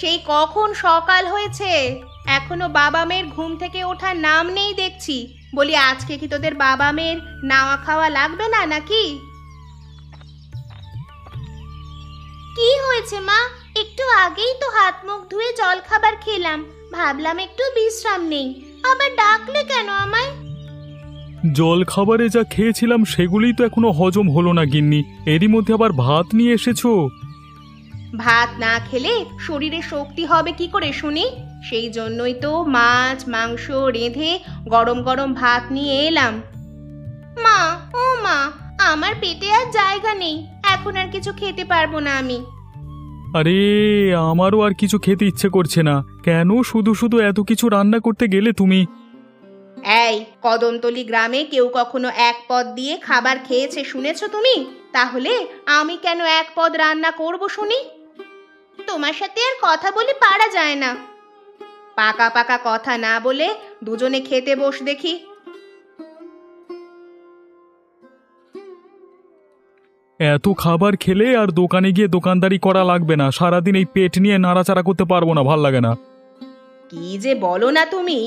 সেই কখন সকাল হয়েছে, এখনো বাবা মেয়ের ঘুম থেকে ওঠার নাম নেই দেখছি। বলি আজকে কি তোদের বাবা মেয়ের নাওয়া খাওয়া লাগবে না নাকি? কি হয়েছে মা? একটু আগেই তো হাত মুখ ধুয়ে জল খাবার খেলাম, ভাবলাম একটু বিশ্রাম নেই, আবার ডাকলে কেন আমায়? জল খাবারে যা খেয়েছিলাম সেগুলোই তো এখনো হজম হলো না গিন্নি, এরই মধ্যে আবার ভাত নিয়ে এসেছো। ভাত না খেলে শরীরে শক্তি হবে কি করে শুনি? সেই জন্যই তো মাছ মাংস রেঁধে গরম গরম ভাত নিয়ে এলাম। মা, ও মা, আমার পেটে আর জায়গা নেই, এখন আর কিছু খেতে পারবো না আমি। আরে আমারও আর কিছু খেতে ইচ্ছে করছে না, কেন শুধু শুধু এত কিছু রান্না করতে গেলে তুমি? এই কদমতলি গ্রামে কেউ কখনো এক পদ দিয়ে খাবার খেয়েছে শুনেছো তুমি? তাহলে আমি কেন এক পদ রান্না করব শুনি? তোমার সাথে আর কথা বলে পারা যায় না। পাকা পাকা কথা না বলে দুজনে খেতে বস দেখি। এত খাবার খেলে আর দোকানে গিয়ে দোকানদারি করা লাগবে না, সারাদিন এই পেট নিয়ে নাড়াচাড়া করতে পারবো না, ভাল লাগে না। কি যে বলো না তুমি,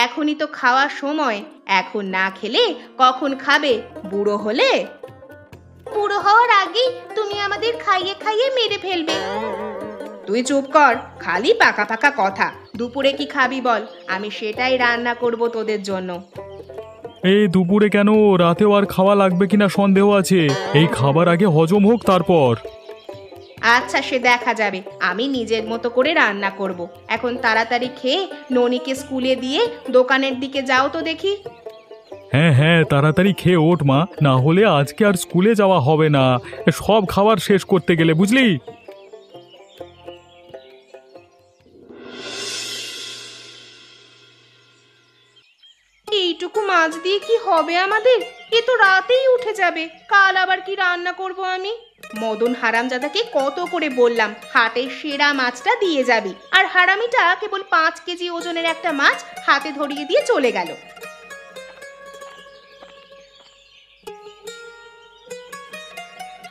এখনই তো খাওয়ার সময়, এখন না খেলে কখন খাবে? বুড়ো হলে? বুড়ো হওয়ার আগেই তুমি আমাদের খাইয়ে খাইয়ে মেরে ফেলবে। তুই চুপ কর, খালি পাকা পাকা কথা। দুপুরে কি খাবি বল, আমি সেটাই রান্না করব তোদের জন্য। এই দুপুরে কেন, রাতেও আর খাওয়া লাগবে কিনা সন্দেহ আছে, এই খাবার আগে হজম হোক তারপর। আচ্ছা সে দেখা যাবে, আমি নিজের মতো করে রান্না করব। এখন তাড়াতাড়ি খেয়ে ননিকে স্কুলে দিয়ে দোকানের দিকে যাও তো দেখি। হ্যাঁ হ্যাঁ, তাড়াতাড়ি খেয়ে ওঠ মা, না হলে আজকে আর স্কুলে যাওয়া হবে না সব খাবার শেষ করতে গেলে, বুঝলি? এইটুকু মাছ দিয়ে কি হবে আমাদের? এ তো রাতেই উঠে যাবে, কাল আবার কি রান্না করব আমি? মদন হারামজাদাকে কত করে বললাম হাটের সেরা মাছটা দিয়ে যাবি, আর হারামিটা কেবল 5 কেজি ওজনের একটা মাছ হাতে ধরিয়ে দিয়ে চলে গেল।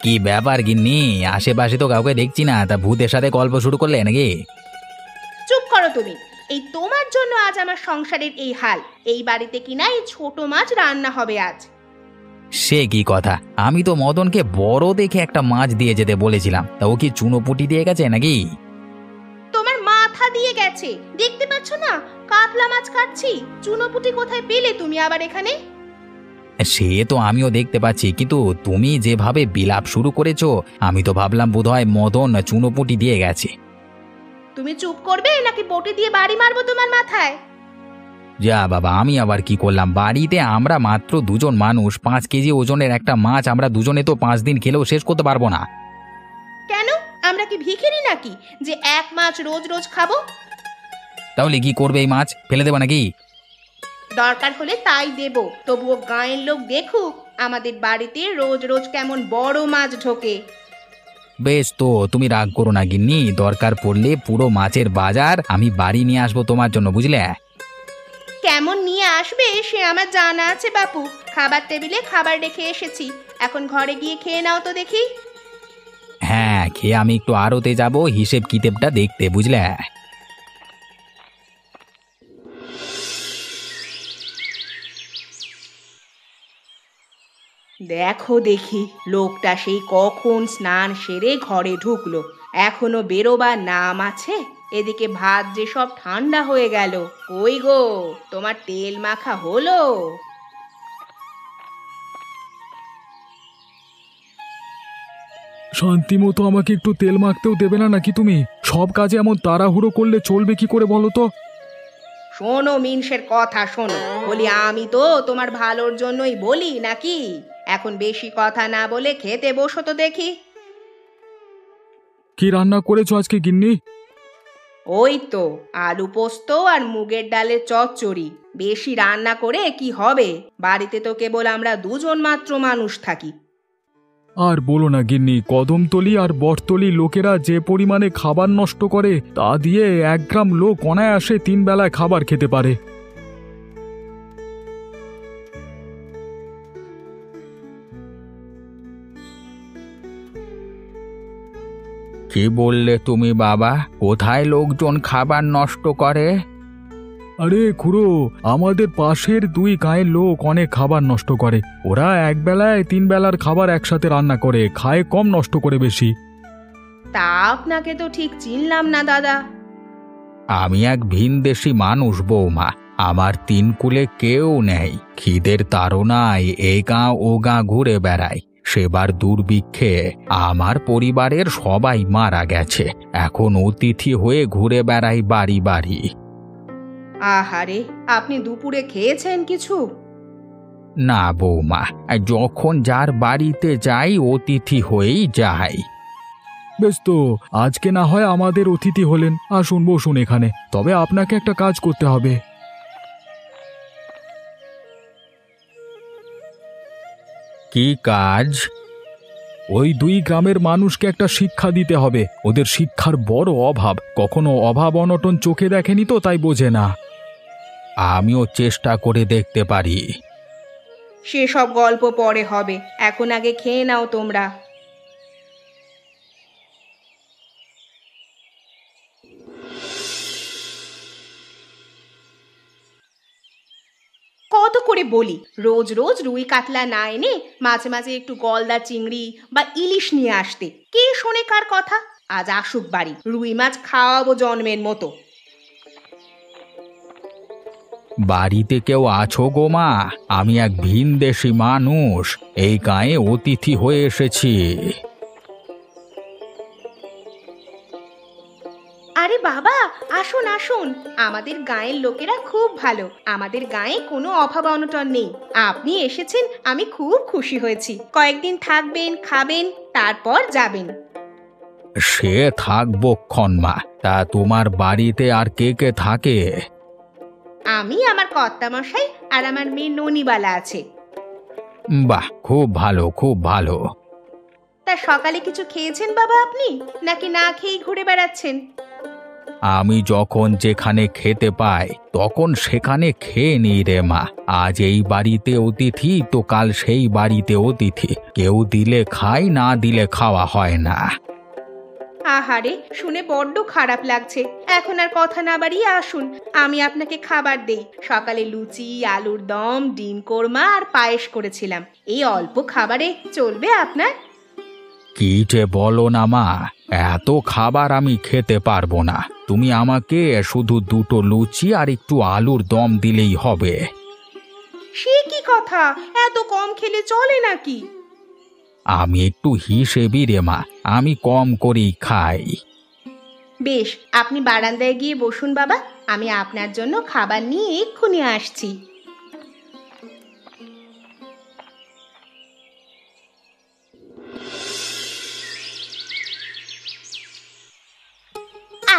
কি ব্যাপার গিন্নি, আশেপাশে তো কাউকে দেখছি না, তা ভূতের সাথে গল্প শুরু করলে নাকি? চুপ করো তুমি, এই তোমার জন্য আজ আমার সংসারের এই হাল। এই বাড়িতে কিনা এই ছোট মাছ রান্না হবে আজ। সে কি কথা, আমি তো মদনকে বড় দেখে একটা মাছ দিয়ে যেতে বলেছিলাম, তা ও কি চুনোপুটি দিয়ে গেছে নাকি? তোমার মাথা দিয়ে গেছে, দেখতে পাচ্ছ না কাতলা মাছ কাটছি, চুনোপুটি কোথায় পেলে তুমি আবার এখানে? সে তো আমিও দেখতে পাচ্ছি, কিন্তু তুমি যেভাবে বিলাপ শুরু করেছো, আমি তো ভাবলাম বোধহয় মদন চুনোপুটি দিয়ে গেছে। তুমি চুপ করবে নাকি বটি দিয়ে বাড়ি মারবো তোমার মাথায়? যা বাবা, আমি আবার কি করলাম? বাড়িতে আমরা মাত্র দুজন মানুষ, 5 কেজি ওজনের একটা মাছ আমরা দুজনে তো 5 দিন খেলেও শেষ করতে পারবো না। কেন, আমরা কি ভিখারি নাকি যে এক মাছ রোজ রোজ খাবো? তাহলে কি করবে? এই মাছ ফেলে দেবা নাকি? দরকার হলে তাই দেব, তবুও গাঁয়ের লোক দেখুক আমাদের বাড়িতে রোজ রোজ কেমন বড় মাছ ঢোকে। বেশ, তো তুমি রাগ করো না গিন্নি, দরকার পড়লে পুরো মাছের বাজার আমি বাড়ি নিয়ে আসবো তোমার জন্য, বুঝলে? কেমন নিয়ে আসবে সে আমার জানা আছে বাপু। খাবার টেবিলে খাবার রেখে এসেছি, এখন ঘরে গিয়ে খেয়ে নাও তো দেখি। হ্যাঁ, খেয়ে আমি একটু আড়তে যাব হিসেব কিতেবটা দেখতে, বুঝলে? দেখো দেখি, লোকটা সেই কখন স্নান সেরে ঘরে ঢুকলো, এখনো বেরোবার নাম আছে? এদিকে ভাত যে সব ঠান্ডা হয়ে গেল। কই গো, তোমার তেল মাখা হলো? শান্তি মতো আমাকে একটু তেল মাখতেও দেবে না নাকি তুমি? সব কাজে এমন তাড়াহুড়ো করলে চলবে কি করে বলো তো? শোনো মিনসের কথা শোনো, বলি আমি তো তোমার ভালোর জন্যই বলি নাকি? এখন বেশি কথা না বলে খেতে বসো তো দেখি। কি রান্না করেছো আজকে গিন্নি? ওই তো আলু পোস্ত আর মুগের ডালের চচ্চড়ি। বেশি রান্না করে কি হবে? বাড়িতে তো কেবল আমরা দুজন মাত্র মানুষ থাকি। আর বলো না গিন্নি, কদমতলি আর বটতলি লোকেরা যে পরিমাণে খাবার নষ্ট করে, তা দিয়ে 1 গ্রাম লোক অনায়াসে 3 বেলায় খাবার খেতে পারে। কি বললে তুমি বাবা? কোথায় লোকজন খাবার নষ্ট করে? আরে খুড়ো, আমাদের পাশের 2 গাঁয়ের লোক অনেক খাবার নষ্ট করে। ওরা একবেলায় 3 বেলার খাবার একসাথে রান্না করে, খায় কম, নষ্ট করে বেশি। তা আপনাকে তো ঠিক চিনলাম না দাদা। আমি এক ভিনদেশি মানুষ বৌমা। আমার 3 কুলে কেউ নেই। খিদের তাড়নায় এ গাঁ ও গাঁ ঘুরে বেড়াই। সেবার দুর্ভিক্ষে আমার পরিবারের সবাই মারা গেছে। এখন অতিথি হয়ে ঘুরে বেড়াই বাড়ি বাড়ি। আহারে, আপনি দুপুরে খেয়েছেন কিছু? না বৌমা, যখন যার বাড়িতে যাই অতিথি হয়েই যাই। বেশ তো, আজকে না হয় আমাদের অতিথি হলেন। আসুন, বসুন এখানে। তবে আপনাকে একটা কাজ করতে হবে। কি কাজ? ওই 2 গ্রামের মানুষকে একটা শিক্ষা দিতে হবে। ওদের শিক্ষার বড় অভাব। কখনো অভাব অনটন চোখে দেখেনি তো, তাই বোঝে না। আমিও চেষ্টা করে দেখতে পারি। সেসব গল্প পরে হবে, এখন আগে খেয়ে নাও তোমরা। কত করে বলি, রোজ রোজ রুই কাতলা না এনে মাঝে মাঝে একটু গলদা চিংড়ি বা ইলিশ নিয়ে আসতে। কে শোনে কার কথা? আজ আসুক বাড়ি, রুই মাছ খাওয়াবো জন্মের মতো। বাড়িতে কেউ আছো গো মা? আমি এক ভিনদেশি মানুষ, এই গাঁয়ে অতিথি হয়ে এসেছি। আরে বাবা, আসুন আসুন। আমাদের গাঁয়ের লোকেরা খুব ভালো। আমাদের গাঁয়ে কোনো অভাব অনটন নেই। আপনি এসেছেন, আমি খুব খুশি হয়েছি। কয়েকদিন থাকবেন, খাবেন, তারপর যাবেন। সে থাকবো ক্ষণ মা। তা তোমার বাড়িতে আর কে কে থাকে? আমি, আমার কর্তামশাই আর আমার মেয়ে ননিবালা আছে। বাহ, খুব ভালো, খুব ভালো। তা সকালে কিছু খেয়েছেন বাবা আপনি, নাকি না খেয়েই ঘুরে বেড়াচ্ছেন? আমি যখন যেখানে খেতে পাই তখন সেখানে খেয়ে নিই রে মা। আজ এই বাড়িতে অতিথি তো কাল সেই বাড়িতে অতিথি। কেউ দিলে খাই, না দিলে খাওয়া হয় না। আহারে, শুনে বড্ড খারাপ লাগছে। এখন আর কথা না বাড়িয়ে আসুন, আমি আপনাকে খাবার দেই। সকালে লুচি, আলুর দম, ডিম কোরমা আর পায়েস করেছিলাম। এই অল্প খাবারে চলবে আপনার? কি যে বলো না মা, এত খাবার আমি খেতে পারবো না। তুমি আমাকে শুধু 2টো লুচি আর একটু আলুর দম দিলেই হবে। সে কি কথা, এত কম খেলে চলে নাকি? আমি একটু হিসেবি রে মা, আমি কম করেই খাই। বেশ, আপনি বারান্দায় গিয়ে বসুন বাবা, আমি আপনার জন্য খাবার নিয়ে এক্ষুনি আসছি।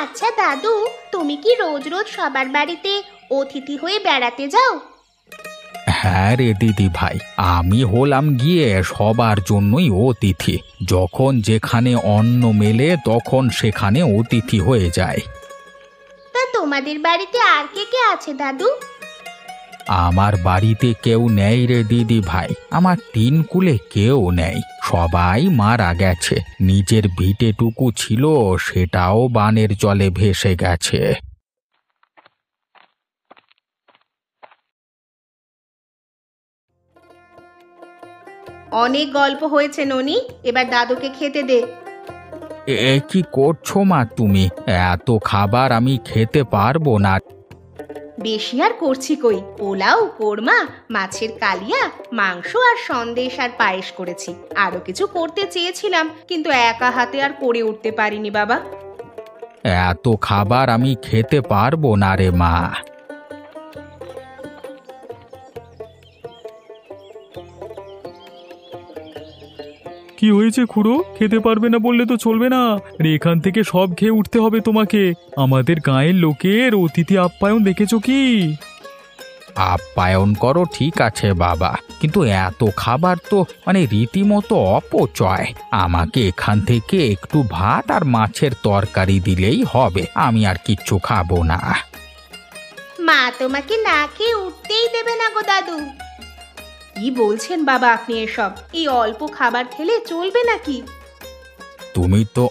আচ্ছা দাদু, তুমি কি রোজ রোজ সবার বাড়িতে অতিথি হয়ে বেড়াতে যাও? হ্যাঁ রে দিদি ভাই, আমি হলাম গিয়ে সবার জন্যই অতিথি। যখন যেখানে অন্ন মেলে তখন সেখানে অতিথি হয়ে যায়। তা তোমাদের বাড়িতে আর কে কে আছে দাদু? আমার বাড়িতে কেউ নেই রে দিদি ভাই। আমার 3 কুলে কেউ নেই, সবাই মারা গেছে। নিজের ভিটেটুকু ছিল, সেটাও বানের জলে ভেসে গেছে। অনেক গল্প হয়েছে ননি, এবার দাদুকে খেতে দে। এ কি করছো মা তুমি? এত খাবার আমি খেতে পারবো না। বেশি আর করছি কই, পোলাও, কোরমা, মাছের কালিয়া, মাংস আর সন্দেশ আর পায়েস করেছি। আরো কিছু করতে চেয়েছিলাম, কিন্তু একা হাতে আর করে উঠতে পারিনি বাবা। এত খাবার আমি খেতে পারবো না রে মা। কি হয়েছে খুড়ো? খেতে পারবে না বললে তো চলবে না। আরে এখান থেকে সব খেয়ে উঠতে হবে তোমাকে। আমাদের গাঁয়ের লোকের অতিথি আপ্যায়ন দেখেছো কি? আপ্যায়ন করো ঠিক আছে বাবা, কিন্তু এত খাবার তো রীতিমতো অপচয়। আমাকে এখান থেকে একটু ভাত আর মাছের তরকারি দিলেই হবে, আমি আর কিচ্ছু খাবো না। মা তোমাকে না খেয়ে উঠতেই দেবে না গো দাদু। কি বলছেন বাবা আপনি এসব? এই অল্প খাবার খেলে চলবে নাকি? তুমি তো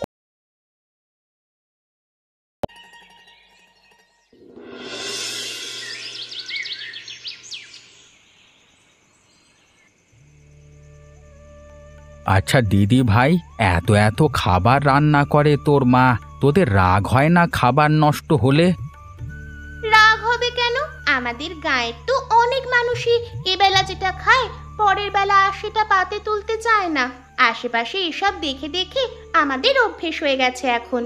আচ্ছা দিদি ভাই, এত এত খাবার রান্না করে তোর মা, তোদের রাগ হয় না খাবার নষ্ট হলে? রাগ হবে কেন? আমাদের গাঁয়ের তো অনেক মানুষই এবেলা যেটা খায় পরের বেলা আর সেটা পাতে তুলতে চায় না। আশেপাশে এসব দেখে দেখে আমাদের অভ্যেস হয়ে গেছে এখন।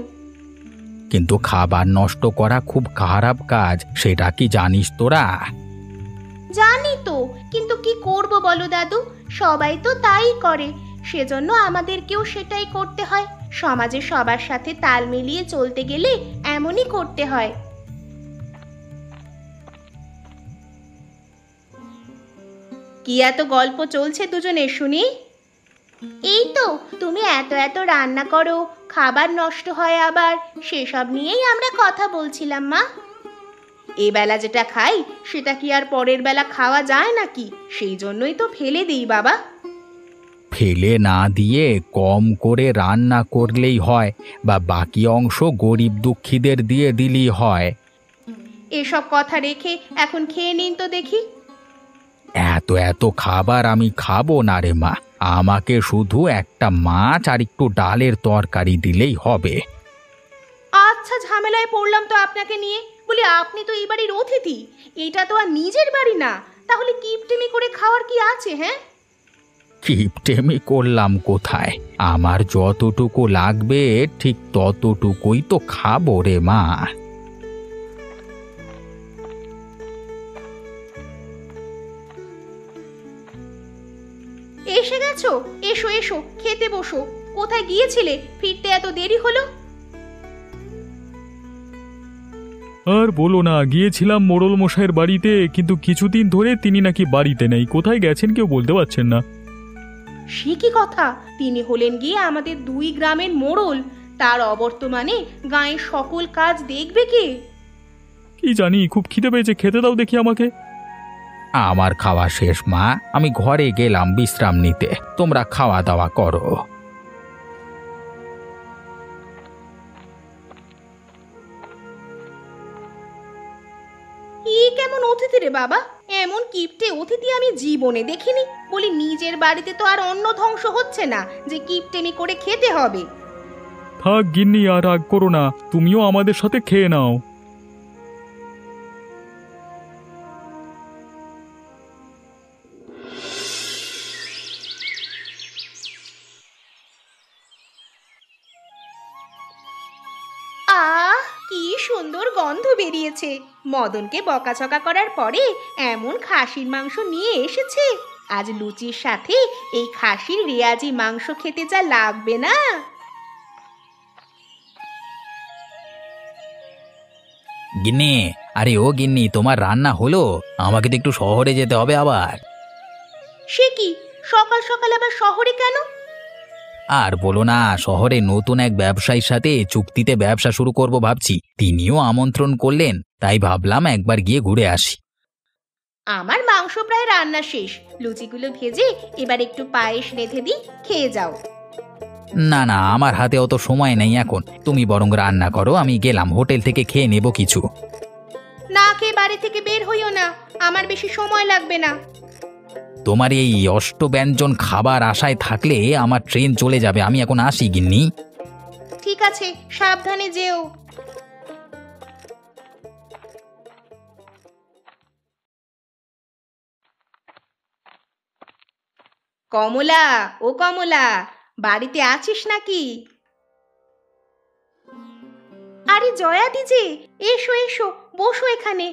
কিন্তু খাবার নষ্ট করা খুব খারাপ কাজ, সেটা কি জানিস তোরা? জানি তো, কিন্তু কি করব বলো দাদু, সবাই তো তাই করে, সেজন্য আমাদেরকেও সেটাই করতে হয়। সমাজে সবার সাথে তাল মিলিয়ে চলতে গেলে এমনই করতে হয়। কি এত গল্প চলছে দুজনের শুনি? এই তো, তুমি এত এত রান্না করো, খাবার নষ্ট হয় আবার, সেসব নিয়েই আমরা কথা বলছিলাম মা। এই বেলা যেটা খাই সেটা কি আর পরের বেলা খাওয়া যায় নাকি? সেই জন্যই তো ফেলে দিই বাবা। ফেলে না দিয়ে কম করে রান্না করলেই হয়, বা বাকি অংশ গরিব দুঃখীদের দিয়ে দিলেই হয়। এসব কথা রেখে এখন খেয়ে নিন তো দেখি। এত এত খাবার আমি খাবো না রে মা, আমাকে শুধু একটা মাছ আর একটু ডালের তরকারি দিলেই হবে। আচ্ছা, ঝামেলায় পড়লাম তো আপনাকে নিয়ে। বলি, আপনি তো এই বাড়ির অতিথি, এটা তো আর নিজের বাড়ি না, তাহলে কিপটেমি করে খাওয়ার কি আছে? হ্যাঁ, কিপটেমি করলাম কোথায়? আমার যতটুকু লাগবে ঠিক ততটুকুই তো খাবো রে মা। এসে গেছো? এসো এসো, খেতে বসো। কোথায় গিয়েছিলে? ফিরতে এত দেরি হলো? আর বলো না, গিয়েছিলাম মোড়ল মশাইয়ের বাড়িতে, কিন্তু কিছুদিন ধরে তিনি নাকি বাড়িতে নেই। কোথায় গেছেন কেউ বলতে পারছেন না। সে কি কথা? তিনি হলেন গিয়ে আমাদের দুই গ্রামের মোড়ল, তার অবর্তমানে গাঁয়ের সকল কাজ দেখবে কে? কি জানি, খুব খিদে পেয়েছে, খেতে দাও দেখি আমাকে। আমার খাওয়া শেষ মা, আমি ঘরে গেলাম বিশ্রাম নিতে, তোমরা খাওয়া দাওয়া করো। কি কেমন অতিথি রে বাবা? এমন কিপটে অতিথি আমি জীবনে দেখিনি। বলি, নিজের বাড়িতে তো আর অন্ন ধ্বংস হচ্ছে না যে কিপটেমি করে খেতে হবে। থাক গিন্নি, আর রাগ করো না, তুমিও আমাদের সাথে খেয়ে নাও। আহ, কি সুন্দর গন্ধ বেরিয়েছে! মদনকে বকাঝকা করার পরে এমন খাসির মাংস নিয়ে এসেছে। আজ লুচির সাথে এই খাসির রেয়াজি মাংস খেতে যা লাগবে না। গিন্নি, আরে ও গিন্নি, তোমার রান্না হলো? আমাকে তো একটু শহরে যেতে হবে আবার। সে কি, সকাল সকাল আবার শহরে কেন? আর বলো না, শহরে নতুন এক ব্যবসায়ীর সাথে চুক্তিতে ব্যবসা শুরু করব ভাবছি, তিনিও আমন্ত্রণ করলেন, তাই ভাবলাম একবার গিয়ে ঘুরে আসি। আমার মাংস প্রায় রান্না শেষ, লুচিগুলো ভেজে এবার একটু পায়েস রেঁধে দিই, খেয়ে যাও। না না, আমার হাতে অত সময় নেই এখন, তুমি বরং রান্না করো, আমি গেলাম হোটেল থেকে খেয়ে নেব কিছু। না খেয়ে বাড়ি থেকে বের হইও না, আমার বেশি সময় লাগবে না। তোমার এই অষ্টব্যঞ্জন খাবার আশায় থাকলে আমার ট্রেন চলে যাবে, আমি এখন আসি গিন্নি। ঠিক আছে, সাবধানে যেও। কমলা, ও কমলা, বাড়িতে আছিস নাকি? আরে জয়াদি যে, এসো এসো, বসো এখানে।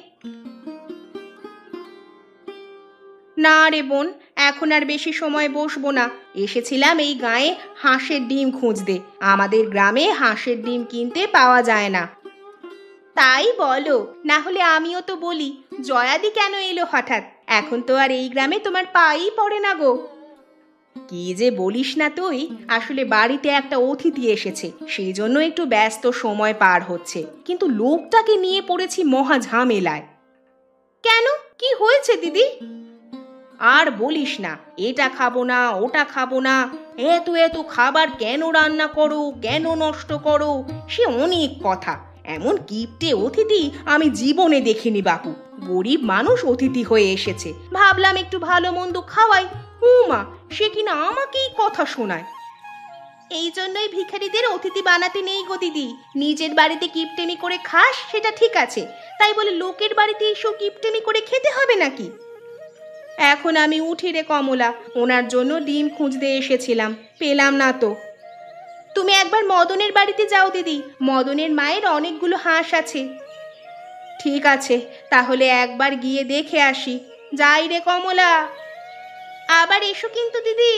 না রে বোন, এখন আর বেশি সময় বসবো না। এসেছিলাম এই গায়ে হাঁসের ডিম খুঁজতে। আমাদের গ্রামে হাঁসের ডিম কিনতে পাওয়া যায় না। তাই বলো, না হলে আমিও তো বলি, জয়াদি কেন এলো হঠাৎ? এখন তো আর এই গ্রামে তোমার পাই পড়ে না গো। কি যে বলিস না তুই, আসলে বাড়িতে একটা অতিথি এসেছে, সেই জন্য একটু ব্যস্ত সময় পার হচ্ছে, কিন্তু লোকটাকে নিয়ে পড়েছি মহা ঝামেলায়। কেন, কি হয়েছে দিদি? আর বলিস না, এটা খাবো না ওটা খাবো না, এত এত খাবার কেন রান্না করো, কেন নষ্ট করো, সে অনেক কথা। এমন কিপটে অতিথি আমি জীবনে দেখিনি বাপু। গরিব মানুষ অতিথি হয়ে এসেছে, ভাবলাম একটু ভালো মন্দ খাওয়াই, উমা, সে কিনা আমাকেই কথা শোনায়। এই জন্যই ভিখারিদের অতিথি বানাতে নেই গো দিদি। নিজের বাড়িতে কিপটেমি করে খাস সেটা ঠিক আছে, তাই বলে লোকের বাড়িতে এসেও কিপটেমি করে খেতে হবে নাকি? এখন আমি উঠি রে কমলা, ওনার জন্য ডিম খুঁজতে এসেছিলাম, পেলাম না তো। তুমি একবার মদনের বাড়িতে যাও দিদি, মদনের মায়ের অনেকগুলো হাঁস আছে। ঠিক আছে, তাহলে একবার গিয়ে দেখে আসি। যাই রে কমলা, আবার এসো কিন্তু দিদি।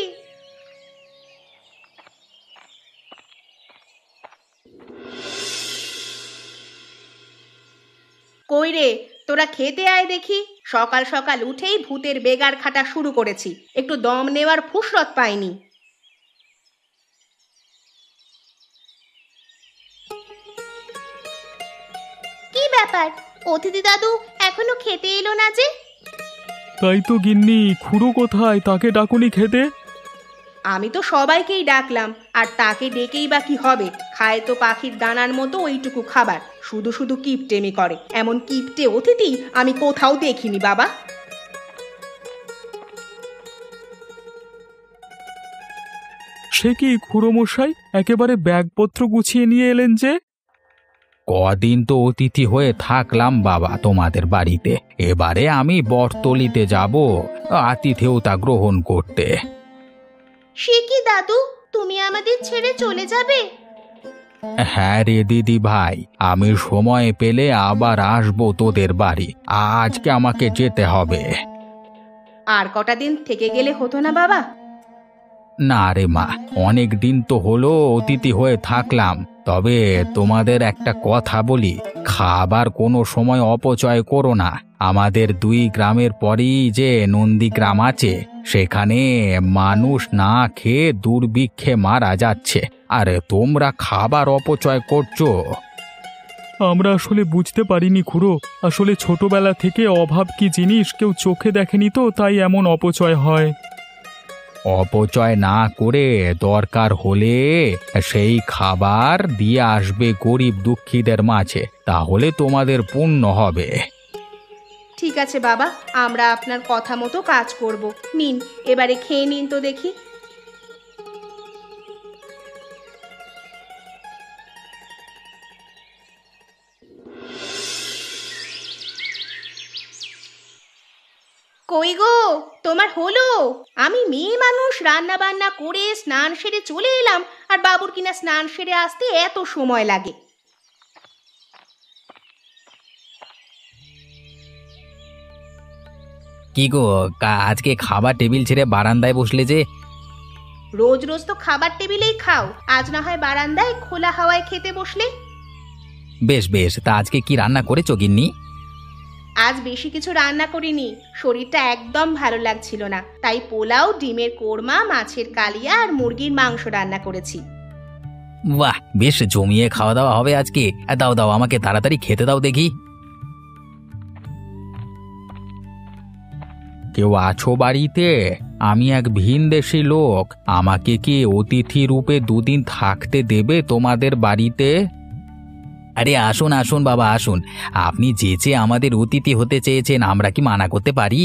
কই রে, তোরা খেতে আয় দেখি। সকাল সকাল উঠেই ভূতের বেগার খাটা শুরু করেছি, একটু দম নেওয়ার ফুসরত পাইনি। কি ব্যাপার, অতিথি দাদু এখনো খেতে এলো না যে? তাই তো গিন্নি, খুড়ো কোথায়? তাকে ডাকুনি খেতে। আমি তো সবাইকেই ডাকলাম, আর তাকে ডেকেই বা কি হবে? খায় তো পাখির দানার মতো ওইটুকু খাবার, শুধু শুধু কিপটেমি করে। এমন কিপটে অতিথি আমি কোথাও দেখিনি বাবা। সে কি খুড়ো মশাই, একেবারে ব্যাগপত্র গুছিয়ে নিয়ে এলেন যে? কদিন তো অতিথি হয়ে থাকলাম বাবা তোমাদের বাড়িতে, এবারে আমি বটতলিতে যাব আতিথেয়তা গ্রহণ করতে। সে কি দাদু, তুমি আমাদের ছেড়ে চলে যাবে? হ্যাঁ রে দিদি ভাই, আমি সময় পেলে আবার আসবো তোদের বাড়ি। আজকে আমাকে যেতে হবে। আর কটা দিন থেকে গেলে হতো না বাবা? না রে মা, অনেক দিন তো হলো অতিথি হয়ে থাকলাম। তবে তোমাদের একটা কথা বলি, খাবার কোনো সময় অপচয় করো না। আমাদের 2 গ্রামের পরেই যে নন্দীগ্রাম আছে, সেখানে মানুষ না খেয়ে দুর্ভিক্ষে মারা যাচ্ছে, আর তোমরা খাবার অপচয় করছো। আমরা আসলে বুঝতে পারিনি খুড়ো, আসলে ছোটবেলা থেকে অভাব কি জিনিস কেউ চোখে দেখেনি তো, তাই এমন অপচয় হয়। অপচয় না করে দরকার হলে সেই খাবার দিয়ে আসবে গরিব দুঃখীদের মাঝে, তাহলে তোমাদের পুণ্য হবে। ঠিক আছে বাবা, আমরা আপনার কথা মতো কাজ করব। নিন, এবারে খেয়ে নিন তো দেখি। কই গো, তোমার হলো? আমি মেয়ে মানুষ, রান্না বান্না করে স্নান সেরে চলে এলাম, আর বাবুর কিনা স্নান সেরে আসতে এত সময় লাগে। কি গো, আজকে খাবার টেবিল ছেড়ে বারান্দায় বসলে যে? রোজ রোজ তো খাবার টেবিলেই খাও, আজ না হয় বারান্দায় খোলা হাওয়ায় খেতে বসলে। বেশ বেশ, তা আজকে কি রান্না করেছো গিন্নি? আজ বেশি কিছু রান্না করিনি, শরীরটা একদম ভালো লাগছিল না, তাই পোলাও, ডিমের কোরমা, মাছের কালিয়া আর মুরগির মাংস রান্না করেছি। বাহ, বেশ জমিয়ে খাওয়া দাওয়া হবে আজকে। দাও দাও, আমাকে তাড়াতাড়ি খেতে দাও দেখি। কেউ আছো বাড়িতে? আমি এক ভিনদেশী লোক, আমাকে কি অতিথি রূপে 2 দিন থাকতে দেবে তোমাদের বাড়িতে? আরে আসুন আসুন বাবা আসুন, আপনি যে আমাদের অতিথি হতে চেয়েছেন, আমরা কি মানা করতে পারি?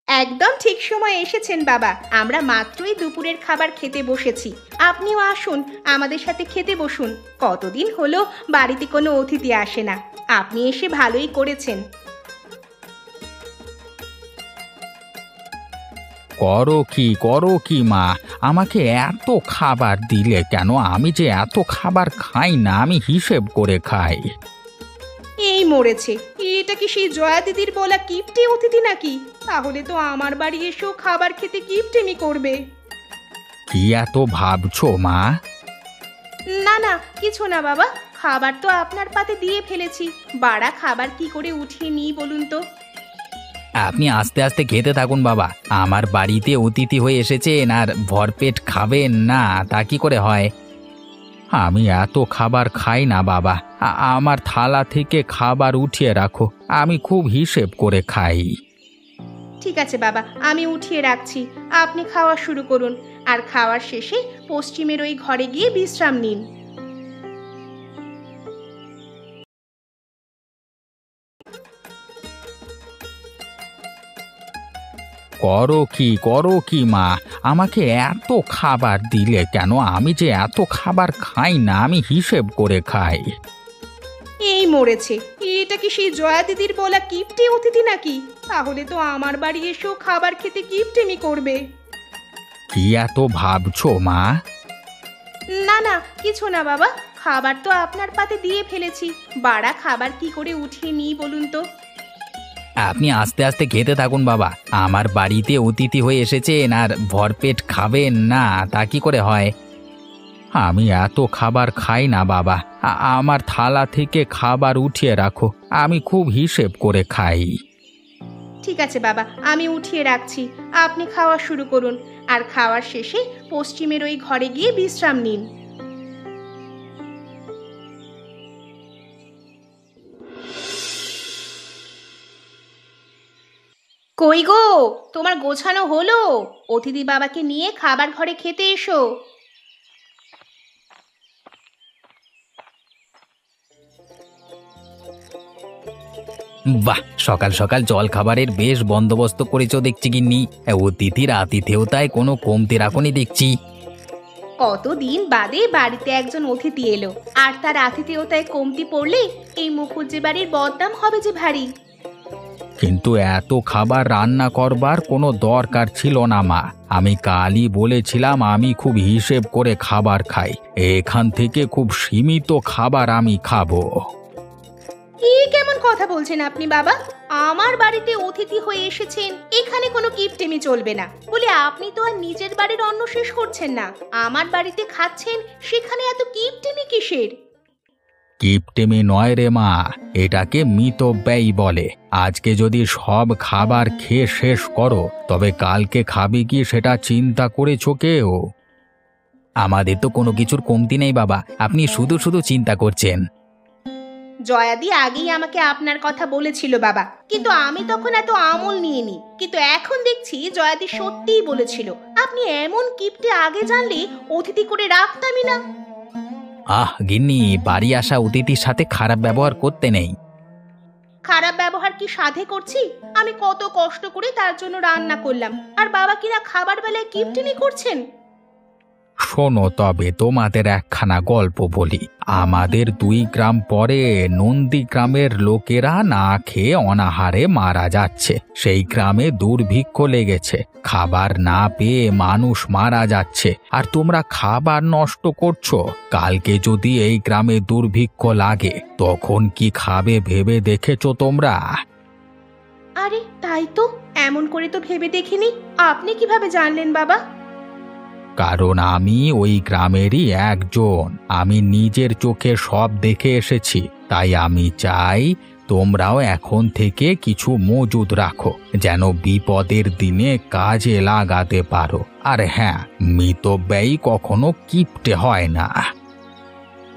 একদম ঠিক সময় এসেছেন বাবা, আমরা মাত্রই দুপুরের খাবার খেতে বসেছি। আপনিও আসুন, আমাদের সাথে খেতে বসুন। কতদিন হলো বাড়িতে কোনো অতিথি আসে না, আপনি এসে ভালোই করেছেন। করো কি মা, আমাকে এত খাবার দিলে কেন? আমি যে এত খাবার খাই না, আমি হিসেব করে খাই। এই মরেছে, এটা কি সেই জয়া দিদির বলা কিপটে অতিথি নাকি? তাহলে তো আমার বাড়ি এসেও খাবার খেতে কিপটেমি করবে। কি এত ভাবছো মা? না না, কিছু না বাবা, খাবার তো আপনার পাতে দিয়ে ফেলেছি, বাড়া খাবার কি করে উঠিয়ে নিই বলুন তো? আপনি আস্তে আস্তে খেতে থাকুন বাবা, আমার বাড়িতে অতিথি হয়ে এসেছেন আর ভরপেট খাবেন না, তা কি করে হয়? আমি এত খাবার খাই না বাবা, আমার থালা থেকে খাবার উঠিয়ে রাখো, আমি খুব হিসেব করে খাই। ঠিক আছে বাবা, আমি উঠিয়ে রাখছি, আপনি খাওয়া শুরু করুন, আর খাওয়ার শেষে পশ্চিমের ওই ঘরে গিয়ে বিশ্রাম নিন। করো কি মা, আমাকে এত খাবার দিলে কেন? আমি যে এত খাবার খাই না, আমি হিসেব করে খাই। এই মরেছে, এটা কি সেই জয়া দিদির বলা কিপটে অতিথি নাকি? তাহলে তো আমার বাড়ি এসেও খাবার খেতে কিপটেমি করবে। কি এত ভাবছো মা? না না, কিছু না বাবা, খাবার তো আপনার পাতে দিয়ে ফেলেছি, বাড়া খাবার কি করে উঠিয়ে নিই বলুন তো। আপনি আস্তে আস্তে খেতে থাকুন বাবা, আমার বাড়িতে অতিথি হয়ে এসেছেন আর ভরপেট খাবেন না তা কি করে হয়? আমি এত খাবার খাই না বাবা, আমার থালা থেকে খাবার উঠিয়ে রাখো, আমি খুব হিসেব করে খাই। ঠিক আছে বাবা, আমি উঠিয়ে রাখছি, আপনি খাওয়া শুরু করুন, আর খাওয়ার শেষে পশ্চিমের ওই ঘরে গিয়ে বিশ্রাম নিন। কই গো, তোমার গোছানো হলো? অতিথি বাবাকে নিয়ে খাবার ঘরে খেতে এসো। বাহ, সকাল সকাল জল খাবারের বেশ বন্দোবস্ত করেছো দেখছি গিন্নি। অতিথির আতিথেয়তায় কোনো কমতি রাখোনি দেখছি। কতদিন বাদে বাড়িতে একজন অতিথি এলো, আর তার আতিথেয়তায় কমতি পড়লে এই মুখুজ্জে বাড়ির বদনাম হবে যে ভারী। কিন্তু এত খাবার রান্না করবার কোনো দরকার ছিল না মা, আমি কালই বলেছিলাম আমি খুব হিসেব করে খাবার খাই, এখান থেকে খুব সীমিত খাবার আমি খাবো। কি কেমন কথা বলছেন আপনি বাবা? আমার বাড়িতে অতিথি হয়ে এসেছেন, এখানে কোনো কিপটেমি চলবে না বলে আপনি তো আর নিজের বাড়ির অন্ন শেষ করছেন না, আমার বাড়িতে খাচ্ছেন, সেখানে এত কিপটেমি কিসের? কিপটেমি নয় রে মা, এটাকে মিতব্যয়ী বলে। আজকে যদি সব খাবার খেয়ে শেষ করো, তবে কালকে খাবে কি সেটা চিন্তা করেছো কেউ? আমাদের তো কোনো কিছুর কমতি নেই বাবা, আপনি শুধু শুধু চিন্তা করছেন। জয়াদি আগেই আমাকে আপনার কথা বলেছিল বাবা, কিন্তু আমি তখন এত আমল নিইনি, কিন্তু এখন দেখছি জয়াদি সত্যিই বলেছিল। আপনি এমন কিপটে আগে জানলে অতিথি করে রাখতামই না। আহ গিন্নি, বাড়ি আসা অতিথির সাথে খারাপ ব্যবহার করতে নেই। খারাপ ব্যবহার কি সাধে করছি? আমি কত কষ্ট করে তার জন্য রান্না করলাম, আর বাবা কিনা খাবার বেলায় কিপটেমি করছেন। শোনো তবে তোমাদের একখানা গল্প বলি। আমাদের 2 গ্রাম পরে নন্দী গ্রামের লোকেরা না খেয়ে অনাহারে মারা যাচ্ছে। সেই গ্রামে দুর্ভিক্ষ লেগেছে, খাবার না পেয়ে মানুষ মারা যাচ্ছে, আর তোমরা খাবার নষ্ট করছো। কালকে যদি এই গ্রামে দুর্ভিক্ষ লাগে, তখন কি খাবে ভেবে দেখেছো তোমরা? আরে তাই তো, এমন করে তো ভেবে দেখিনি। আপনি কিভাবে জানলেন বাবা? কারণ আমি ওই গ্রামেরই একজন, আমি নিজের চোখে সব দেখে এসেছি। তাই আমি চাই তোমরাও এখন থেকে কিছু মজুদ রাখো, যেন বিপদের দিনে কাজে লাগাতে পারো। আর হ্যাঁ, মিতব্যয়ী কখনো কিপটে হয় না।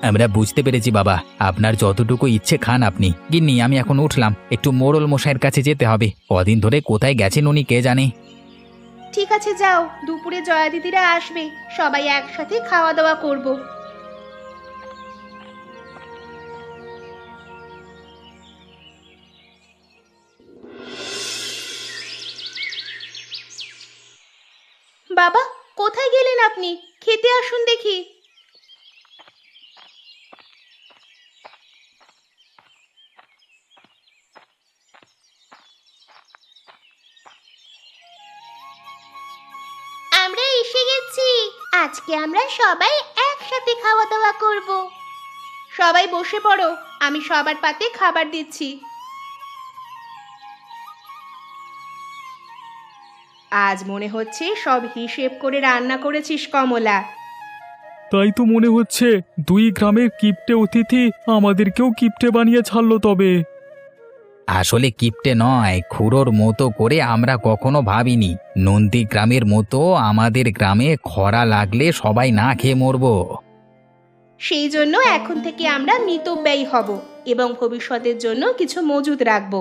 আমরা বুঝতে পেরেছি বাবা, আপনার যতটুকু ইচ্ছে খান আপনি। গিন্নি, আমি এখন উঠলাম, একটু মোড়ল মশাইয়ের কাছে যেতে হবে, কদিন ধরে কোথায় গেছেন উনি কে জানে। ঠিক আছে যাও, দুপুরে জয়া দিদিরা আসবে, সবাই একসাথে খাওয়া দাওয়া করব। বাবা, কোথায় গেলেন আপনি? খেতে আসুন দেখি। আমরা এসে গেছি, আজকে আমরা সবাই একসাথে খাওয়া দাওয়া করব। সবাই বসে পড়ো, আমি সবার পাতে খাবার দিচ্ছি। আজ মনে হচ্ছে সব হিসেব করে রান্না করেছিস কমলা। তাই তো মনে হচ্ছে 2 গ্রামের কিপটে অতিথি আমাদেরকেও কিপটে বানিয়ে ছাড়লো তবে। আসলে কিপটে নয়, খুড়োর মতো করে আমরা কখনো ভাবিনি নন্দী গ্রামের মতো আমাদের গ্রামে খরা লাগলে সবাই না খেয়ে মরবো। সেই জন্য এখন থেকে আমরা মিতব্যয়ী হব এবং ভবিষ্যতের জন্য কিছু মজুদ রাখব।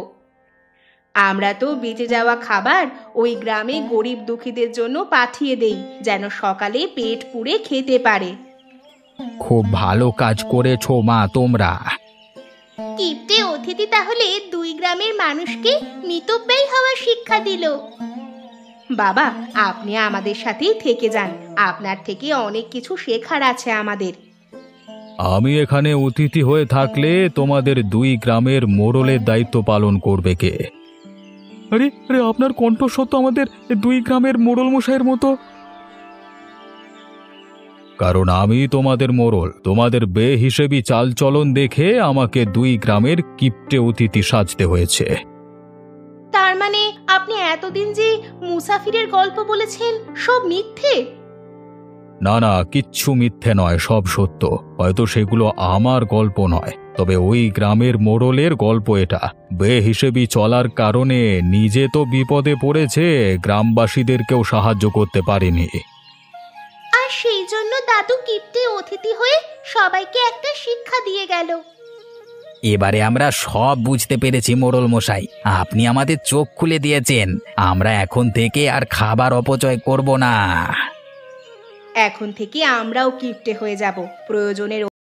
আমরা তো বেঁচে যাওয়া খাবার ওই গ্রামে গরিব দুঃখীদের জন্য পাঠিয়ে দেই, যেন সকালে পেট পুড়ে খেতে পারে। খুব ভালো কাজ করেছো মা তোমরা। কিপটে অতিথি তাহলে 2 গ্রামের মানুষকে মিতব্যয়ী হওয়ার শিক্ষা দিল। বাবা, আপনি আমাদের সাথেই থেকে যান, আপনার থেকে অনেক কিছু শেখার আছে আমাদের। আমি এখানে অতিথি হয়ে থাকলে তোমাদের দুই গ্রামের মোড়লের দায়িত্ব পালন করবে কে? আরে আরে, আপনার কণ্ঠস্বর তো আমাদের দুই গ্রামের মোড়ল মশাইয়ের মতো। কারণ আমি তোমাদের মোড়ল, তোমাদের বেহিসেবি চালচলন দেখে আমাকে দুই গ্রামের কিপ্টে অতিথি সাজতে হয়েছে। তার মানে আপনি এতদিন যে মুসাফিরের গল্প বলেছেন সব মিথ্যে? না না, কিচ্ছু মিথ্যে নয়, সব সত্য। হয়তো সেগুলো আমার গল্প নয়, তবে ওই গ্রামের মোড়লের গল্প এটা। বেহিসেবি চলার কারণে নিজে তো বিপদে পড়েছে, গ্রামবাসীদেরকেও সাহায্য করতে পারেনি। আর সেই জন্য দাদু কিপ্টে অতিথি হয়ে সবাইকে একটা শিক্ষা দিয়ে গেল। এবারে আমরা সব বুঝতে পেরেছি মোড়ল মশাই, আপনি আমাদের চোখ খুলে দিয়েছেন। আমরা এখন থেকে আর খাবার অপচয় করব না। এখন থেকে আমরাও কিপ্টে হয়ে যাব, প্রয়োজনের